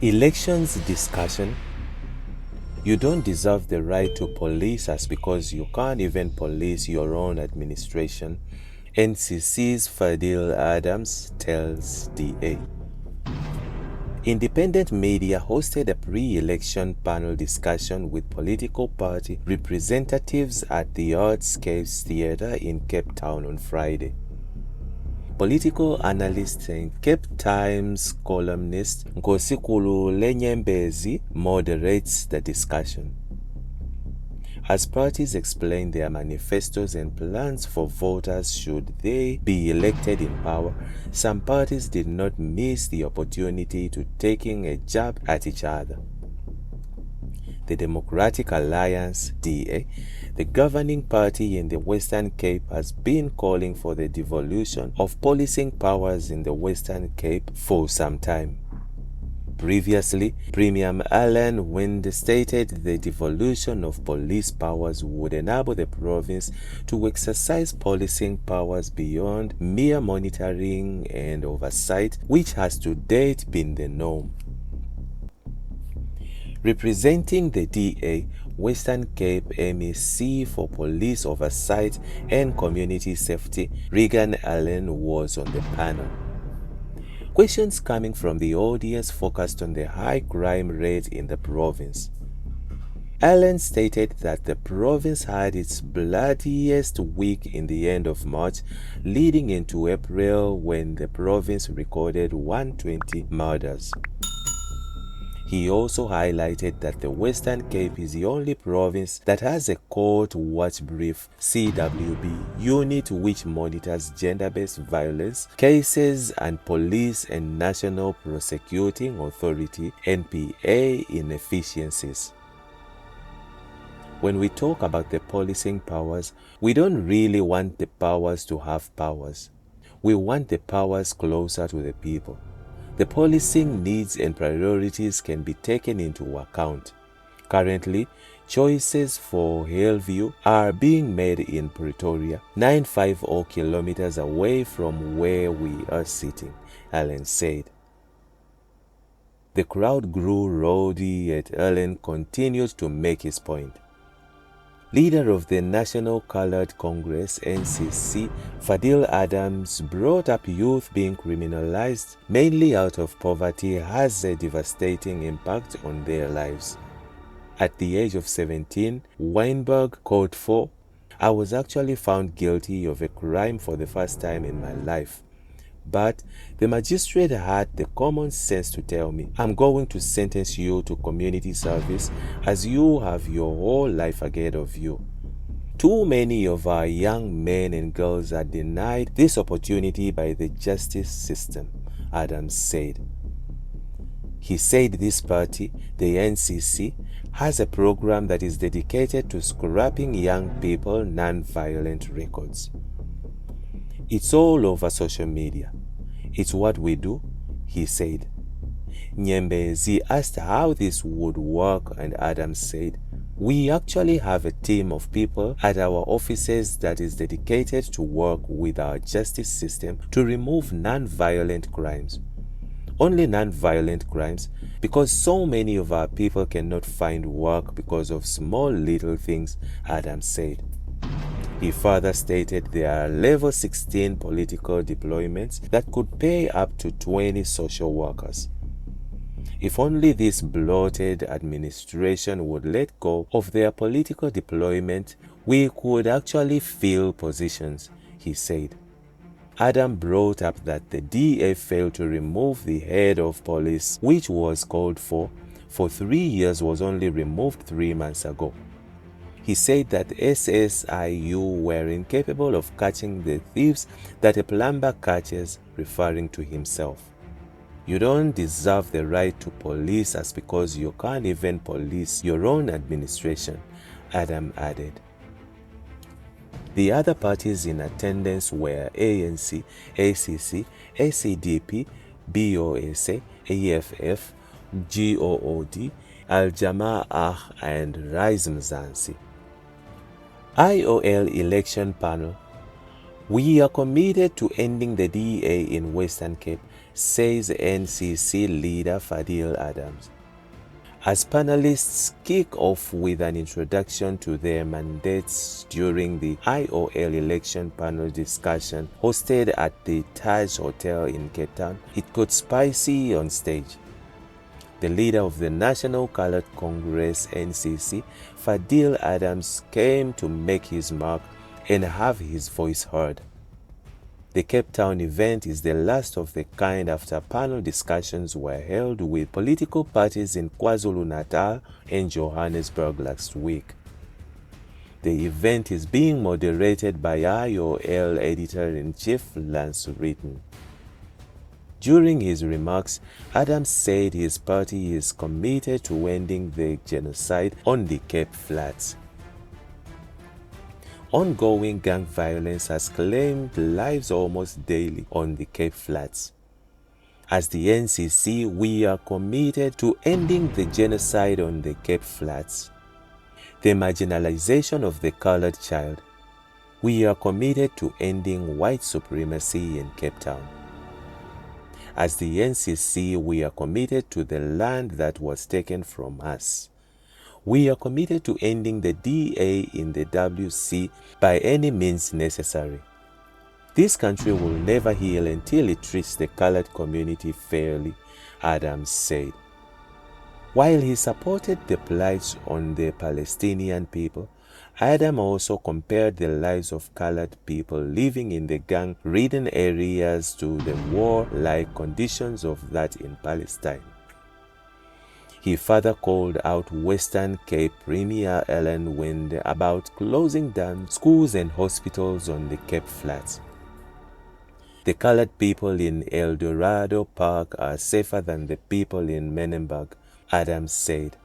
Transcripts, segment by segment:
Elections discussion. You don't deserve the right to police us because you can't even police your own administration, NCC's Fadiel Adams tells DA. Independent media hosted a pre-election panel discussion with political party representatives at the Artscape Theatre in Cape Town on Friday. Political analyst and Cape Times columnist Nkosikhulule Nyembezi moderates the discussion. As parties explain their manifestos and plans for voters should they be elected in power, some parties did not miss the opportunity to taking a jab at each other. The Democratic Alliance, DA, the governing party in the Western Cape, has been calling for the devolution of policing powers in the Western Cape for some time. Previously, Premier Alan Winde stated the devolution of police powers would enable the province to exercise policing powers beyond mere monitoring and oversight, which has to date been the norm. Representing the DA, Western Cape MEC for Police Oversight and Community Safety, Regan Allen, was on the panel. Questions coming from the audience focused on the high crime rate in the province. Allen stated that the province had its bloodiest week in the end of March, leading into April when the province recorded 120 murders. He also highlighted that the Western Cape is the only province that has a court watch brief (CWB) unit which monitors gender-based violence cases and police and National Prosecuting Authority (NPA) inefficiencies. When we talk about the policing powers, we don't really want the powers to have powers. We want the powers closer to the people. The policing needs and priorities can be taken into account. Currently, choices for Hillview are being made in Pretoria, 950 kilometers away from where we are sitting, Allen said. The crowd grew rowdy as Allen continued to make his point. Leader of the National Coloured Congress, NCC, Fadiel Adams, brought up youth being criminalized, mainly out of poverty, has a devastating impact on their lives. At the age of 17, Weinberg called for, "I was actually found guilty of a crime for the first time in my life. But the magistrate had the common sense to tell me, I'm going to sentence you to community service as you have your whole life ahead of you." Too many of our young men and girls are denied this opportunity by the justice system, Adams said. He said this party, the NCC, has a program that is dedicated to scrapping young people non-violent records. "It's all over social media. It's what we do," he said. Nyembezi asked how this would work, and Adams said, "We actually have a team of people at our offices that is dedicated to work with our justice system to remove non-violent crimes. Only non-violent crimes, because so many of our people cannot find work because of small little things," Adams said. He further stated there are level 16 political deployments that could pay up to 20 social workers. If only this bloated administration would let go of their political deployment, we could actually fill positions, he said. Adam brought up that the DA failed to remove the head of police, which was called for 3 years, was only removed 3 months ago. He said that SSIU were incapable of catching the thieves that a plumber catches, referring to himself. "You don't deserve the right to police us because you can't even police your own administration," Adam added. The other parties in attendance were ANC, ACC, ACDP, BOSA, AFF, GOOD, Al-Jama'ah and Rise Mzansi. IOL election panel. "We are committed to ending the DA in Western Cape. says NCC leader Fadiel Adams. As panelists kick off with an introduction to their mandates during the IOL election panel discussion hosted at the Taj Hotel in Cape Town, it got spicy on stage. The leader of the National Colored Congress NCC, Fadiel Adams, came to make his mark and have his voice heard. The Cape Town event is the last of the kind after panel discussions were held with political parties in KwaZulu-Natal and Johannesburg last week. The event is being moderated by IOL Editor-in-Chief Lance Written. During his remarks, Adams said his party is committed to ending the genocide on the Cape Flats. Ongoing gang violence has claimed lives almost daily on the Cape Flats. As the NCC, we are committed to ending the genocide on the Cape Flats, the marginalization of the colored child. We are committed to ending white supremacy in Cape Town. As the NCC, we are committed to the land that was taken from us. We are committed to ending the DA in the WC by any means necessary. This country will never heal until it treats the colored community fairly, Adams said. While he supported the plight on the Palestinian people, Adams also compared the lives of colored people living in the gang-ridden areas to the war-like conditions of that in Palestine. He further called out Western Cape Premier Ellen Wende about closing down schools and hospitals on the Cape Flats. The colored people in El Dorado Park are safer than the people in Menenberg, Adams said.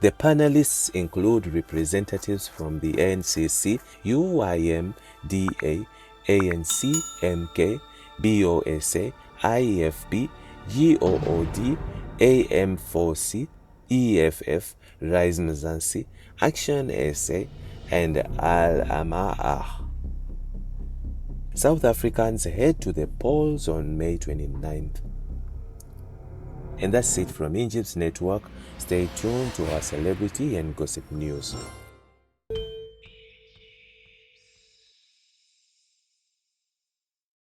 The panelists include representatives from the NCC, UIM, DA, ANC, MK, BOSA, IFP, GOOD, AM4C, EFF, Rise Mzansi, Action SA, and Al-Ama'ah. South Africans head to the polls on May 29th. And that's it from Egypt's network. Stay tuned to our celebrity and gossip news.